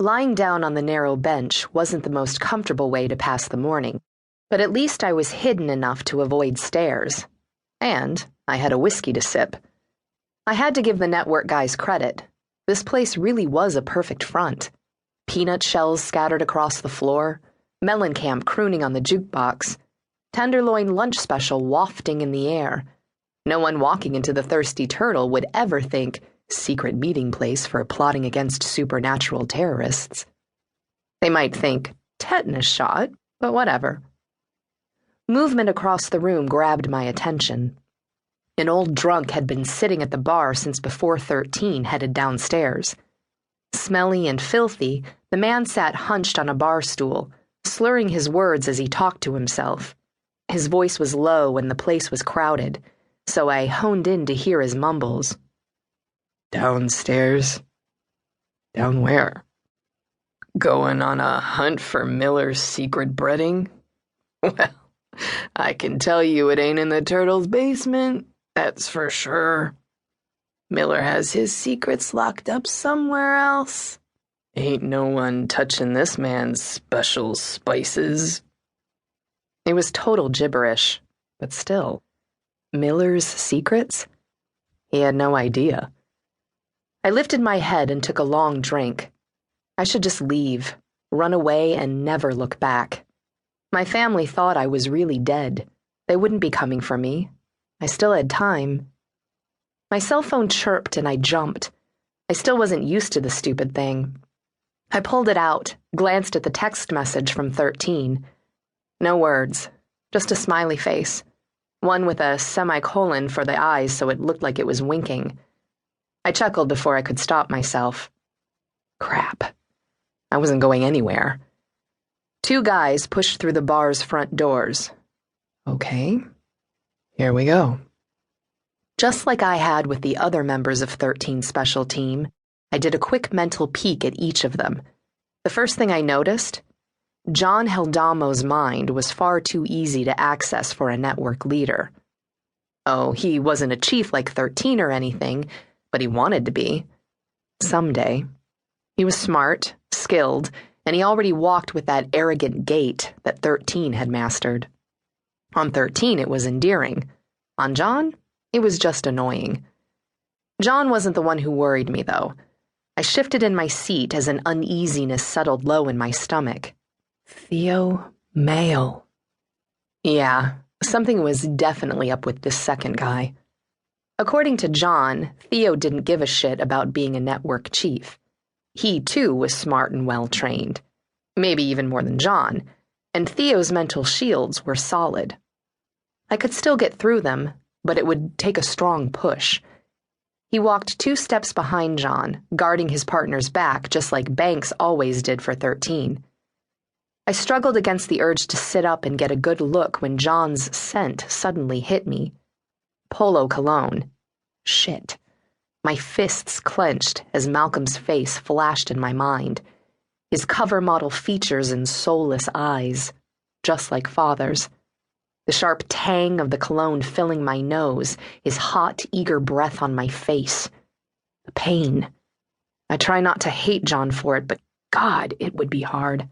Lying down on the narrow bench wasn't the most comfortable way to pass the morning, but at least I was hidden enough to avoid stares. And I had a whiskey to sip. I had to give the network guys credit. This place really was a perfect front. Peanut shells scattered across the floor, Mellencamp crooning on the jukebox, tenderloin lunch special wafting in the air. No one walking into the Thirsty Turtle would ever think, secret meeting place for plotting against supernatural terrorists. They might think, tetanus shot, but whatever. Movement across the room grabbed my attention. An old drunk had been sitting at the bar since before 13 headed downstairs. Smelly and filthy, the man sat hunched on a bar stool, slurring his words as he talked to himself. His voice was low and the place was crowded, so I honed in to hear his mumbles. Downstairs? Down where? Going on a hunt for Miller's secret breading? Well, I can tell you it ain't in the turtle's basement, that's for sure. Miller has his secrets locked up somewhere else. Ain't no one touching this man's special spices. It was total gibberish, but still. Miller's secrets? He had no idea. I lifted my head and took a long drink. I should just leave, run away, and never look back. My family thought I was really dead. They wouldn't be coming for me. I still had time. My cell phone chirped and I jumped. I still wasn't used to the stupid thing. I pulled it out, glanced at the text message from 13. No words, just a smiley face. One with a semicolon for the eyes so it looked like it was winking. I chuckled before I could stop myself. Crap. I wasn't going anywhere. 2 guys pushed through the bar's front doors. Okay, here we go. Just like I had with the other members of 13's special team, I did a quick mental peek at each of them. The first thing I noticed, John Heldamo's mind was far too easy to access for a network leader. Oh, he wasn't a chief like 13 or anything, but he wanted to be. Someday. He was smart, skilled, and he already walked with that arrogant gait that 13 had mastered. On 13, it was endearing. On John, it was just annoying. John wasn't the one who worried me, though. I shifted in my seat as an uneasiness settled low in my stomach. Theo Mail. Yeah, something was definitely up with this second guy. According to John, Theo didn't give a shit about being a network chief. He, too, was smart and well-trained. Maybe even more than John. And Theo's mental shields were solid. I could still get through them, but it would take a strong push. He walked 2 steps behind John, guarding his partner's back just like Banks always did for 13. I struggled against the urge to sit up and get a good look when John's scent suddenly hit me. Polo cologne. Shit. My fists clenched as Malcolm's face flashed in my mind. His cover model features and soulless eyes, just like Father's. The sharp tang of the cologne filling my nose, his hot, eager breath on my face. The pain. I try not to hate John for it, but God, it would be hard.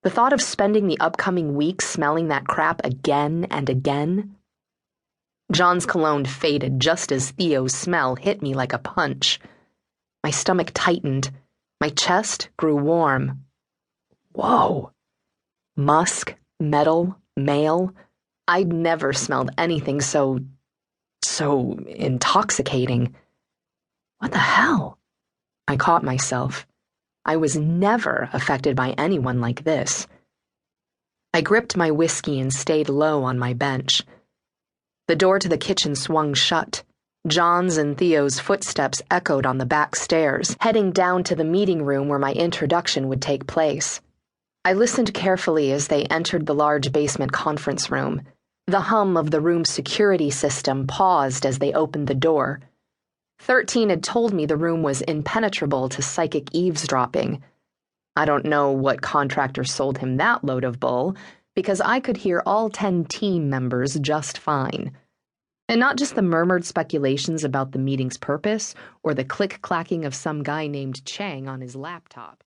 The thought of spending the upcoming weeks smelling that crap again and again. John's cologne faded just as Theo's smell hit me like a punch. My stomach tightened. My chest grew warm. Whoa. Musk, metal, male. I'd never smelled anything so intoxicating. What the hell? I caught myself. I was never affected by anyone like this. I gripped my whiskey and stayed low on my bench. The door to the kitchen swung shut. John's and Theo's footsteps echoed on the back stairs, heading down to the meeting room where my introduction would take place. I listened carefully as they entered the large basement conference room. The hum of the room's security system paused as they opened the door. 13 had told me the room was impenetrable to psychic eavesdropping. I don't know what contractor sold him that load of bull, because I could hear all 10 team members just fine. And not just the murmured speculations about the meeting's purpose or the click-clacking of some guy named Chang on his laptop.